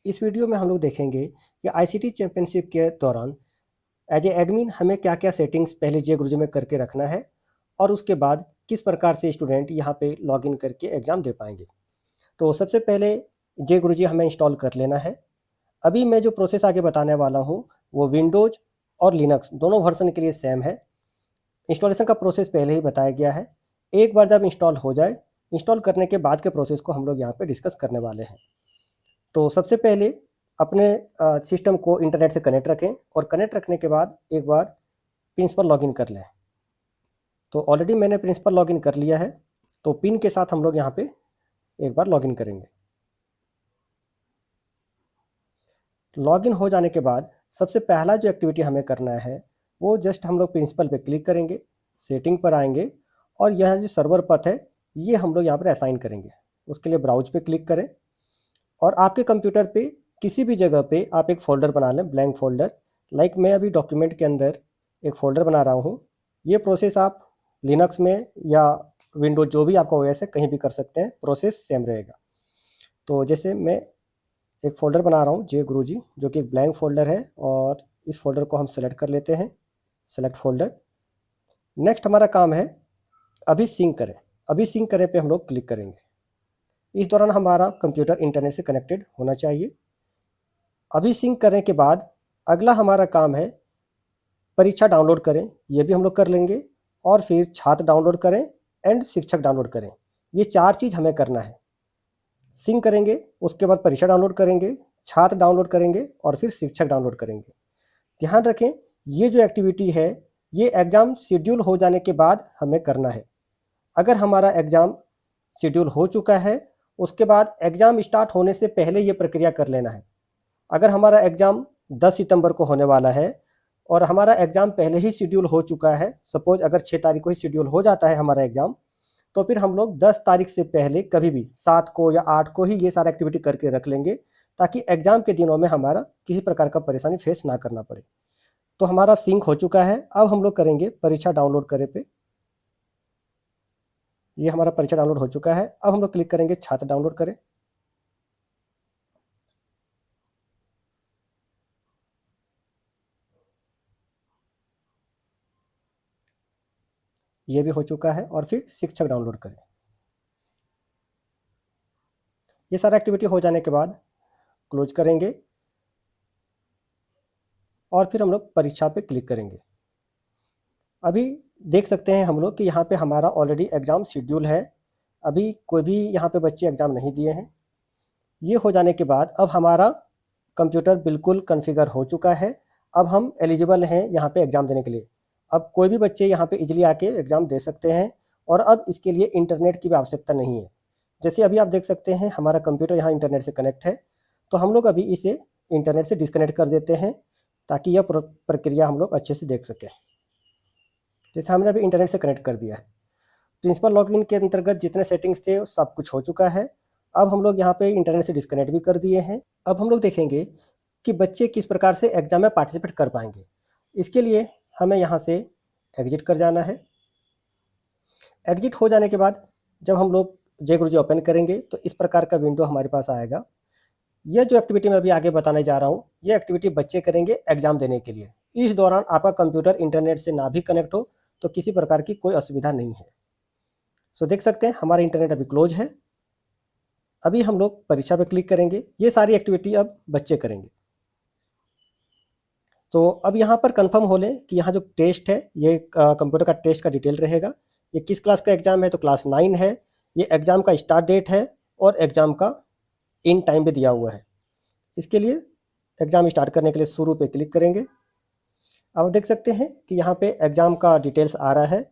इस वीडियो में हम लोग देखेंगे कि आईसीटी चैंपियनशिप के दौरान एज ए एडमिन हमें क्या क्या सेटिंग्स पहले जे गुरुजी में करके रखना है और उसके बाद किस प्रकार से स्टूडेंट यहाँ पे लॉगिन करके एग्ज़ाम दे पाएंगे। तो सबसे पहले जे गुरुजी हमें इंस्टॉल कर लेना है। अभी मैं जो प्रोसेस आगे बताने वाला हूँ वो विंडोज़ और लिनक्स दोनों वर्जन के लिए सेम है। इंस्टॉलेशन का प्रोसेस पहले ही बताया गया है। एक बार जब इंस्टॉल हो जाए, इंस्टॉल करने के बाद के प्रोसेस को हम लोग यहाँ पे डिस्कस करने वाले हैं। तो सबसे पहले अपने सिस्टम को इंटरनेट से कनेक्ट रखें और कनेक्ट रखने के बाद एक बार पिंस पर लॉगिन कर लें। तो ऑलरेडी मैंने पिंस पर लॉगिन कर लिया है, तो पिन के साथ हम लोग यहाँ पे एक बार लॉगिन करेंगे। लॉगिन हो जाने के बाद सबसे पहला जो एक्टिविटी हमें करना है वो जस्ट हम लोग प्रिंसिपल पे क्लिक करेंगे, सेटिंग पर आएंगे और यह जो सर्वर पथ है ये हम लोग यहाँ पर असाइन करेंगे। उसके लिए ब्राउज पे क्लिक करें और आपके कंप्यूटर पे किसी भी जगह पे आप एक फ़ोल्डर बना लें, ब्लैंक फ़ोल्डर। लाइक मैं अभी डॉक्यूमेंट के अंदर एक फ़ोल्डर बना रहा हूँ। ये प्रोसेस आप लिनक्स में या विंडोज जो भी आपका ओएस है कहीं भी कर सकते हैं, प्रोसेस सेम रहेगा। तो जैसे मैं एक फ़ोल्डर बना रहा हूँ जे गुरुजी, जो कि एक ब्लैंक फ़ोल्डर है और इस फोल्डर को हम सेलेक्ट कर लेते हैं, सेलेक्ट फ़ोल्डर। नेक्स्ट हमारा काम है अभी सिंक करें। अभी सिंक करें पे हम लोग क्लिक करेंगे। इस दौरान हमारा कंप्यूटर इंटरनेट से कनेक्टेड होना चाहिए। अभी सिंक करने के बाद अगला हमारा काम है परीक्षा डाउनलोड करें, ये भी हम लोग कर लेंगे। और फिर छात्र डाउनलोड करें एंड शिक्षक डाउनलोड करें। ये चार चीज़ हमें करना है। सिंक करेंगे, उसके बाद परीक्षा डाउनलोड करेंगे, छात्र डाउनलोड करेंगे और फिर शिक्षक डाउनलोड करेंगे। ध्यान रखें ये जो एक्टिविटी है ये एग्ज़ाम शेड्यूल हो जाने के बाद हमें करना है। अगर हमारा एग्ज़ाम शेड्यूल हो चुका है उसके बाद एग्ज़ाम स्टार्ट होने से पहले ये प्रक्रिया कर लेना है। अगर हमारा एग्ज़ाम 10 सितंबर को होने वाला है और हमारा एग्ज़ाम पहले ही शेड्यूल हो चुका है, सपोज अगर 6 तारीख को ही शेड्यूल हो जाता है हमारा एग्ज़ाम, तो फिर हम लोग 10 तारीख से पहले कभी भी 7 को या 8 को ही ये सारा एक्टिविटी करके रख लेंगे, ताकि एग्ज़ाम के दिनों में हमारा किसी प्रकार का परेशानी फेस ना करना पड़े। तो हमारा सिंक हो चुका है। अब हम लोग करेंगे परीक्षा डाउनलोड करे पे। ये हमारा परीक्षा डाउनलोड हो चुका है। अब हम लोग क्लिक करेंगे छात्र डाउनलोड करें। ये भी हो चुका है और फिर शिक्षक डाउनलोड करें। ये सारा एक्टिविटी हो जाने के बाद क्लोज करेंगे और फिर हम लोग परीक्षा पे क्लिक करेंगे। अभी देख सकते हैं हम लोग कि यहाँ पे हमारा ऑलरेडी एग्ज़ाम शेड्यूल है। अभी कोई भी यहाँ पे बच्चे एग्ज़ाम नहीं दिए हैं। ये हो जाने के बाद अब हमारा कंप्यूटर बिल्कुल कॉन्फ़िगर हो चुका है। अब हम एलिजिबल हैं यहाँ पे एग्ज़ाम देने के लिए। अब कोई भी बच्चे यहाँ पे इजीली आके एग्ज़ाम दे सकते हैं और अब इसके लिए इंटरनेट की भी आवश्यकता नहीं है। जैसे अभी आप देख सकते हैं हमारा कंप्यूटर यहाँ इंटरनेट से कनेक्ट है, तो हम लोग अभी इसे इंटरनेट से डिस्कनेक्ट कर देते हैं ताकि यह प्रक्रिया हम लोग अच्छे से देख सकें। जैसे हमने अभी इंटरनेट से कनेक्ट कर दिया है। प्रिंसिपल लॉगिन के अंतर्गत जितने सेटिंग्स थे सब कुछ हो चुका है। अब हम लोग यहाँ पे इंटरनेट से डिस्कनेक्ट भी कर दिए हैं। अब हम लोग देखेंगे कि बच्चे किस प्रकार से एग्ज़ाम में पार्टिसिपेट कर पाएंगे। इसके लिए हमें यहाँ से एग्जिट कर जाना है। एग्जिट हो जाने के बाद जब हम लोग जे गुरुजी ओपन करेंगे तो इस प्रकार का विंडो हमारे पास आएगा। यह जो एक्टिविटी मैं अभी आगे बताने जा रहा हूँ ये एक्टिविटी बच्चे करेंगे एग्ज़ाम देने के लिए। इस दौरान आपका कंप्यूटर इंटरनेट से ना भी कनेक्ट हो तो किसी प्रकार की कोई असुविधा नहीं है। सो देख सकते हैं हमारा इंटरनेट अभी क्लोज है। अभी हम लोग परीक्षा पे क्लिक करेंगे। ये सारी एक्टिविटी अब बच्चे करेंगे। तो अब यहाँ पर कंफर्म हो लें कि यहाँ जो टेस्ट है ये कंप्यूटर का टेस्ट का डिटेल रहेगा। ये किस क्लास का एग्ज़ाम है तो क्लास 9 है। ये एग्ज़ाम का स्टार्ट डेट है और एग्ज़ाम का इन टाइम भी दिया हुआ है। इसके लिए एग्ज़ाम स्टार्ट करने के लिए शुरू पे क्लिक करेंगे। अब देख सकते हैं कि यहाँ पे एग्ज़ाम का डिटेल्स आ रहा है।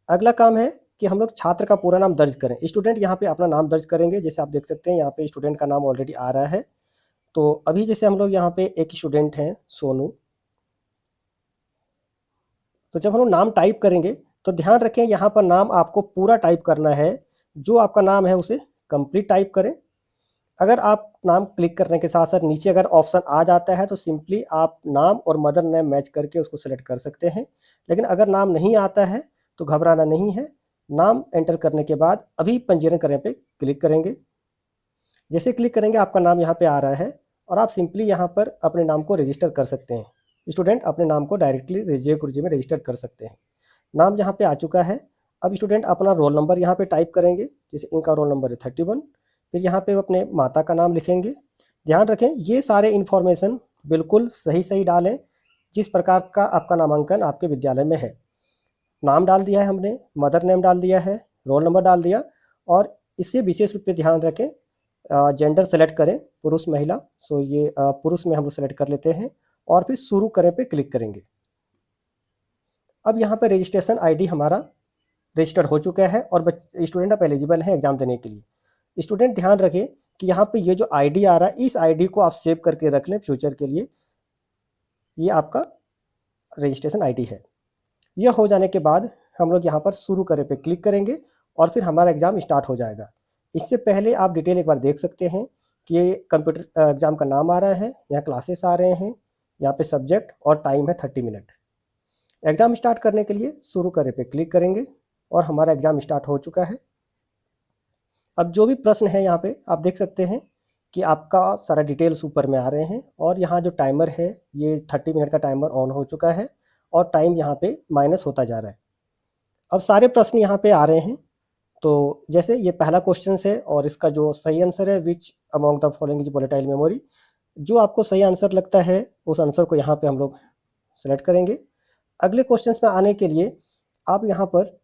अगला काम है कि हम लोग छात्र का पूरा नाम दर्ज करें। स्टूडेंट यहाँ पे अपना नाम दर्ज करेंगे। जैसे आप देख सकते हैं यहाँ पे स्टूडेंट का नाम ऑलरेडी आ रहा है। तो अभी जैसे हम लोग यहाँ पे एक स्टूडेंट हैं सोनू, तो जब हम लोग नाम टाइप करेंगे तो ध्यान रखें यहाँ पर नाम आपको पूरा टाइप करना है। जो आपका नाम है उसे कंप्लीट टाइप करें। अगर आप नाम क्लिक करने के साथ साथ नीचे अगर ऑप्शन आ जाता है तो सिंपली आप नाम और मदर नेम मैच करके उसको सेलेक्ट कर सकते हैं। लेकिन अगर नाम नहीं आता है तो घबराना नहीं है। नाम एंटर करने के बाद अभी पंजीयन करने पे क्लिक करेंगे। जैसे क्लिक करेंगे आपका नाम यहाँ पे आ रहा है और आप सिंपली यहाँ पर अपने नाम को रजिस्टर कर सकते हैं। स्टूडेंट अपने नाम को डायरेक्टली जे गुरुजी में रजिस्टर कर सकते हैं। नाम यहाँ पे आ चुका है। अब स्टूडेंट अपना रोल नंबर यहाँ पे टाइप करेंगे, जैसे इनका रोल नंबर है 31। फिर यहाँ पे वो अपने माता का नाम लिखेंगे। ध्यान रखें ये सारे इन्फॉर्मेशन बिल्कुल सही सही डालें जिस प्रकार का आपका नामांकन आपके विद्यालय में है। नाम डाल दिया है हमने, मदर नेम डाल दिया है, रोल नंबर डाल दिया, और इसे विशेष रूप से ध्यान रखें जेंडर सेलेक्ट करें, पुरुष महिला। सो ये पुरुष में हम लोग सेलेक्ट कर लेते हैं और फिर शुरू करें पे क्लिक करेंगे। अब यहाँ पे रजिस्ट्रेशन आईडी हमारा रजिस्टर हो चुका है और स्टूडेंट अब एलिजिबल है एग्जाम देने के लिए। स्टूडेंट ध्यान रखें कि यहाँ पे ये जो आईडी आ रहा है इस आईडी को आप सेव करके रख लें फ्यूचर के लिए। ये आपका रजिस्ट्रेशन आईडी है। यह हो जाने के बाद हम लोग यहाँ पर शुरू करें पे क्लिक करेंगे और फिर हमारा एग्ज़ाम स्टार्ट हो जाएगा। इससे पहले आप डिटेल एक बार देख सकते हैं कि ये कंप्यूटर एग्ज़ाम का नाम आ रहा है, यहाँ क्लासेस आ रहे हैं, यहाँ पे सब्जेक्ट और टाइम है 30 मिनट। एग्ज़ाम स्टार्ट करने के लिए शुरू करें पे क्लिक करेंगे और हमारा एग्ज़ाम स्टार्ट हो चुका है। अब जो भी प्रश्न है यहाँ पे आप देख सकते हैं कि आपका सारा डिटेल्स ऊपर में आ रहे हैं और यहाँ जो टाइमर है ये 30 मिनट का टाइमर ऑन हो चुका है और टाइम यहाँ पे माइनस होता जा रहा है। अब सारे प्रश्न यहाँ पे आ रहे हैं। तो जैसे ये पहला क्वेश्चन है और इसका जो सही आंसर है which among the following is volatile memory, जो आपको सही आंसर लगता है उस आंसर को यहाँ पे हम लोग सेलेक्ट करेंगे। अगले क्वेश्चन में आने के लिए आप यहाँ पर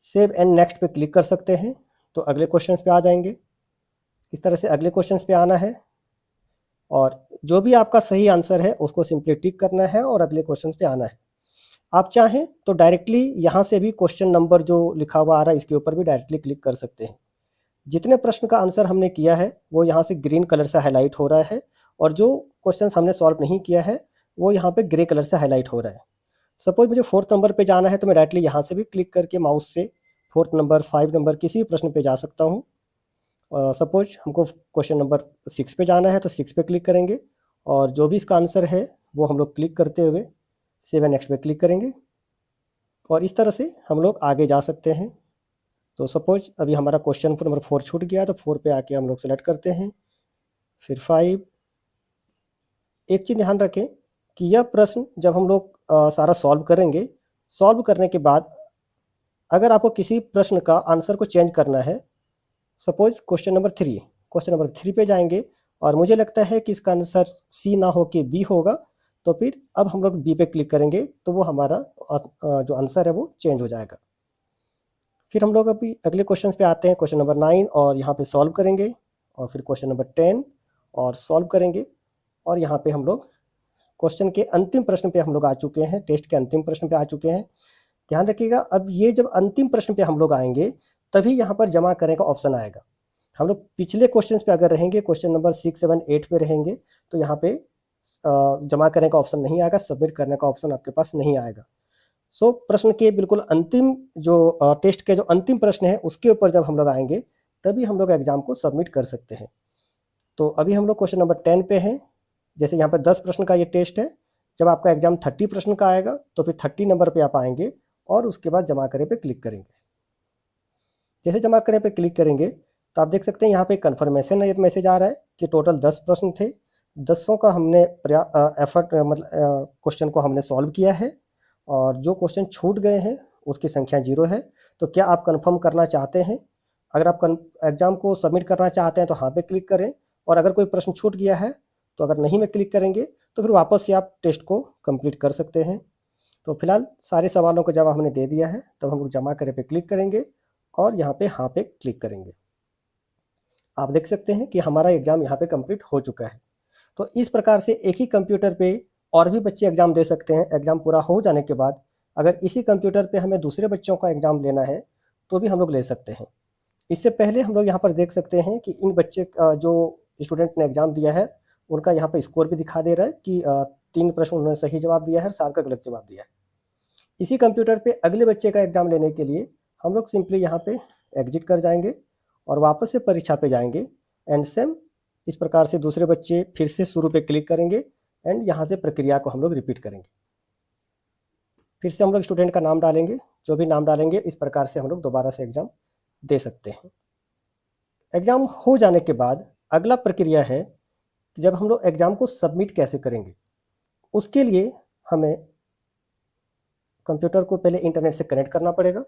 सेव एंड नेक्स्ट पे क्लिक कर सकते हैं, तो अगले क्वेश्चन पे आ जाएंगे। इस तरह से अगले क्वेश्चन पे आना है और जो भी आपका सही आंसर है उसको सिंपली टिक करना है और अगले क्वेश्चन पे आना है। आप चाहें तो डायरेक्टली यहाँ से भी क्वेश्चन नंबर जो लिखा हुआ आ रहा है इसके ऊपर भी डायरेक्टली क्लिक कर सकते हैं। जितने प्रश्न का आंसर हमने किया है वो यहाँ से ग्रीन कलर से हाईलाइट हो रहा है और जो क्वेश्चन हमने सॉल्व नहीं किया है वो यहाँ पे ग्रे कलर से हाईलाइट हो रहा है। सपोज मुझे 4th नंबर पे जाना है तो मैं डायरेक्टली यहाँ से भी क्लिक करके माउस से 4th नंबर 5 नंबर किसी भी प्रश्न पे जा सकता हूँ। सपोज हमको क्वेश्चन नंबर 6 पे जाना है तो 6 पे क्लिक करेंगे और जो भी इसका आंसर है वो हम लोग क्लिक करते हुए सेव एंड नेक्स्ट पे क्लिक करेंगे और इस तरह से हम लोग आगे जा सकते हैं। तो सपोज अभी हमारा क्वेश्चन नंबर 4 छूट गया तो 4 पे आके हम लोग सेलेक्ट करते हैं, फिर 5। एक चीज़ ध्यान रखें कि यह प्रश्न जब हम लोग सारा सॉल्व करेंगे, सॉल्व करने के बाद अगर आपको किसी प्रश्न का आंसर को चेंज करना है, सपोज क्वेश्चन नंबर 3 पे जाएंगे और मुझे लगता है कि इसका आंसर सी ना हो के बी होगा, तो फिर अब हम लोग बी पे क्लिक करेंगे तो वो हमारा जो आंसर है वो चेंज हो जाएगा। फिर हम लोग अभी अगले क्वेश्चन पे आते हैं, क्वेश्चन नंबर 9, और यहाँ पे सॉल्व करेंगे और फिर क्वेश्चन नंबर 10 और सॉल्व करेंगे और यहाँ पे हम लोग क्वेश्चन के अंतिम प्रश्न पे हम लोग आ चुके हैं, टेस्ट के अंतिम प्रश्न पे आ चुके हैं। ध्यान रखिएगा अब ये जब अंतिम प्रश्न पे हम लोग आएंगे तभी यहाँ पर जमा करने का ऑप्शन आएगा। हम लोग पिछले क्वेश्चन पे अगर रहेंगे, क्वेश्चन नंबर 6, 7, 8 पे रहेंगे तो यहाँ पे जमा करने का ऑप्शन नहीं आएगा, सबमिट करने का ऑप्शन आपके पास नहीं आएगा। सो प्रश्न के बिल्कुल अंतिम जो टेस्ट के जो अंतिम प्रश्न है उसके ऊपर जब हम लोग आएंगे तभी हम लोग एग्जाम को सबमिट कर सकते हैं। तो अभी हम लोग क्वेश्चन नंबर 10 पे हैं। जैसे यहाँ पर 10 प्रश्न का ये टेस्ट है, जब आपका एग्जाम 30 प्रश्न का आएगा तो फिर 30 नंबर पे आप आएंगे और उसके बाद जमा करें पे क्लिक करेंगे। जैसे जमा करें पे क्लिक करेंगे तो आप देख सकते हैं यहाँ पे कन्फर्मेशन मैसेज आ रहा है कि टोटल 10 प्रश्न थे, 10 का हमने एफर्ट मतलब क्वेश्चन को हमने सॉल्व किया है और जो क्वेश्चन छूट गए हैं उसकी संख्या 0 है। तो क्या आप कंफर्म करना चाहते हैं? अगर आप एग्जाम को सबमिट करना चाहते हैं तो हाँ पे क्लिक करें, और अगर कोई प्रश्न छूट गया है तो अगर नहीं में क्लिक करेंगे तो फिर वापस से आप टेस्ट को कंप्लीट कर सकते हैं। तो फिलहाल सारे सवालों का जवाब हमने दे दिया है, तब हम लोग जमा करें पे क्लिक करेंगे और यहाँ पे हाँ पे क्लिक करेंगे। आप देख सकते हैं कि हमारा एग्ज़ाम यहाँ पे कंप्लीट हो चुका है। तो इस प्रकार से एक ही कंप्यूटर पे और भी बच्चे एग्ज़ाम दे सकते हैं। एग्ज़ाम पूरा हो जाने के बाद अगर इसी कंप्यूटर पे हमें दूसरे बच्चों का एग्ज़ाम लेना है तो भी हम लोग ले सकते हैं। इससे पहले हम लोग यहाँ पर देख सकते हैं कि इन बच्चे जो स्टूडेंट ने एग्ज़ाम दिया है उनका यहाँ पर स्कोर भी दिखा दे रहा है कि 3 प्रश्न उन्होंने सही जवाब दिया है, 7 का गलत जवाब दिया है। इसी कंप्यूटर पे अगले बच्चे का एग्ज़ाम लेने के लिए हम लोग सिंपली यहाँ पे एग्जिट कर जाएंगे और वापस से परीक्षा पे जाएंगे एंड सेम इस प्रकार से दूसरे बच्चे फिर से शुरू पे क्लिक करेंगे एंड यहाँ से प्रक्रिया को हम लोग रिपीट करेंगे। फिर से हम लोग स्टूडेंट का नाम डालेंगे, जो भी नाम डालेंगे इस प्रकार से हम लोग दोबारा से एग्ज़ाम दे सकते हैं। एग्ज़ाम हो जाने के बाद अगला प्रक्रिया है कि जब हम लोग एग्ज़ाम को सबमिट कैसे करेंगे। उसके लिए हमें कंप्यूटर को पहले इंटरनेट से कनेक्ट करना पड़ेगा।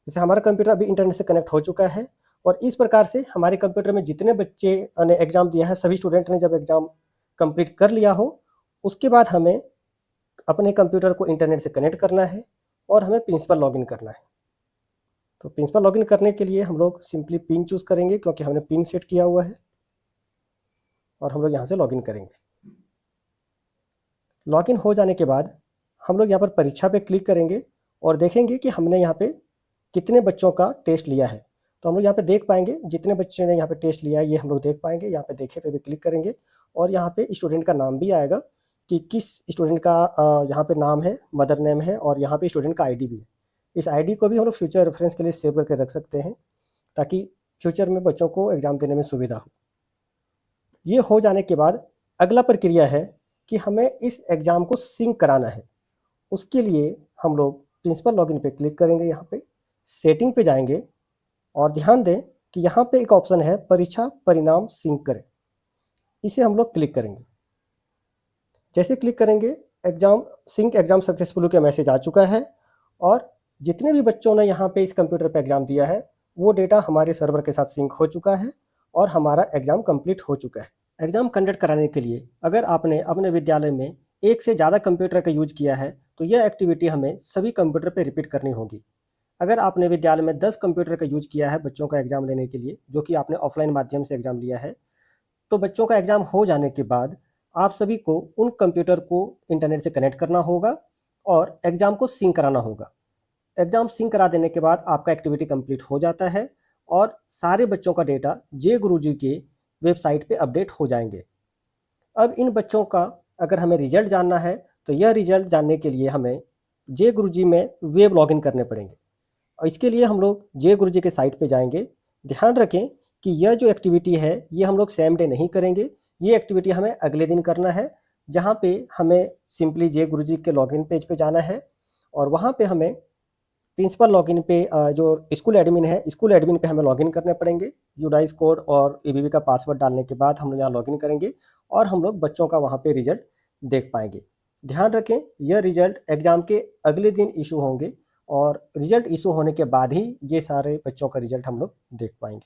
जैसे हमारा कंप्यूटर अभी इंटरनेट से कनेक्ट हो चुका है और इस प्रकार से हमारे कंप्यूटर में जितने बच्चे ने एग्ज़ाम दिया है, सभी स्टूडेंट ने जब एग्ज़ाम कंप्लीट कर लिया हो, उसके बाद हमें अपने कंप्यूटर को इंटरनेट से कनेक्ट करना है और हमें प्रिंसिपल लॉगिन करना है। तो प्रिंसिपल लॉगिन करने के लिए हम लोग सिंपली पिन चूज़ करेंगे, क्योंकि हमने पिन सेट किया हुआ है, और हम लोग यहाँ से लॉगिन करेंगे। लॉगिन हो जाने के बाद हम लोग यहाँ पर परीक्षा पे क्लिक करेंगे और देखेंगे कि हमने यहाँ पे कितने बच्चों का टेस्ट लिया है। तो हम लोग यहाँ पे देख पाएंगे जितने बच्चे ने यहाँ पे टेस्ट लिया है, ये हम लोग देख पाएंगे। यहाँ पे देखे पे भी क्लिक करेंगे और यहाँ पे स्टूडेंट का नाम भी आएगा कि किस स्टूडेंट का यहाँ पे नाम है, मदर नेम है, और यहाँ पे स्टूडेंट का आईडी भी है। इस आईडी को भी हम लोग फ्यूचर रेफरेंस के लिए सेव करके रख सकते हैं, ताकि फ्यूचर में बच्चों को एग्ज़ाम देने में सुविधा हो। ये हो जाने के बाद अगला प्रक्रिया है कि हमें इस एग्ज़ाम को सिंक कराना है। उसके लिए हम लोग प्रिंसिपल लॉगिन पे क्लिक करेंगे, यहाँ पे सेटिंग पे जाएंगे और ध्यान दें कि यहाँ पे एक ऑप्शन है परीक्षा परिणाम सिंक करें, इसे हम लोग क्लिक करेंगे। जैसे क्लिक करेंगे एग्ज़ाम सक्सेसफुल का मैसेज आ चुका है और जितने भी बच्चों ने यहाँ पे इस कंप्यूटर पे एग्ज़ाम दिया है वो डेटा हमारे सर्वर के साथ सिंक हो चुका है और हमारा एग्ज़ाम कंप्लीट हो चुका है। एग्ज़ाम कंडक्ट कराने के लिए अगर आपने अपने विद्यालय में एक से ज़्यादा कंप्यूटर का यूज किया है तो यह एक्टिविटी हमें सभी कंप्यूटर पर रिपीट करनी होगी। अगर आपने विद्यालय में 10 कंप्यूटर का यूज किया है बच्चों का एग्ज़ाम लेने के लिए, जो कि आपने ऑफलाइन माध्यम से एग्ज़ाम लिया है, तो बच्चों का एग्ज़ाम हो जाने के बाद आप सभी को उन कंप्यूटर को इंटरनेट से कनेक्ट करना होगा और एग्ज़ाम को सिंक कराना होगा। एग्ज़ाम सिंक करा देने के बाद आपका एक्टिविटी कंप्लीट हो जाता है और सारे बच्चों का डेटा जे गुरुजी के वेबसाइट पे अपडेट हो जाएंगे। अब इन बच्चों का अगर हमें रिजल्ट जानना है तो यह रिजल्ट जानने के लिए हमें जे गुरुजी में वेब लॉगिन करने पड़ेंगे और इसके लिए हम लोग जे गुरुजी के साइट पे जाएंगे। ध्यान रखें कि यह जो एक्टिविटी है ये हम लोग सेम डे नहीं करेंगे, ये एक्टिविटी हमें अगले दिन करना है, जहाँ पे हमें सिंपली जे गुरुजी के लॉगिन पेज पे जाना है और वहाँ पे हमें प्रिंसिपल लॉगिन पे जो स्कूल एडमिन है, स्कूल एडमिन पे हमें लॉगिन करने पड़ेंगे। यूडाइस कोड और एबीवी का पासवर्ड डालने के बाद हम लोग यहाँ लॉगिन करेंगे और हम लोग बच्चों का वहाँ पे रिजल्ट देख पाएंगे। ध्यान रखें यह रिजल्ट एग्ज़ाम के अगले दिन इशू होंगे और रिजल्ट इशू होने के बाद ही ये सारे बच्चों का रिजल्ट हम लोग देख पाएंगे।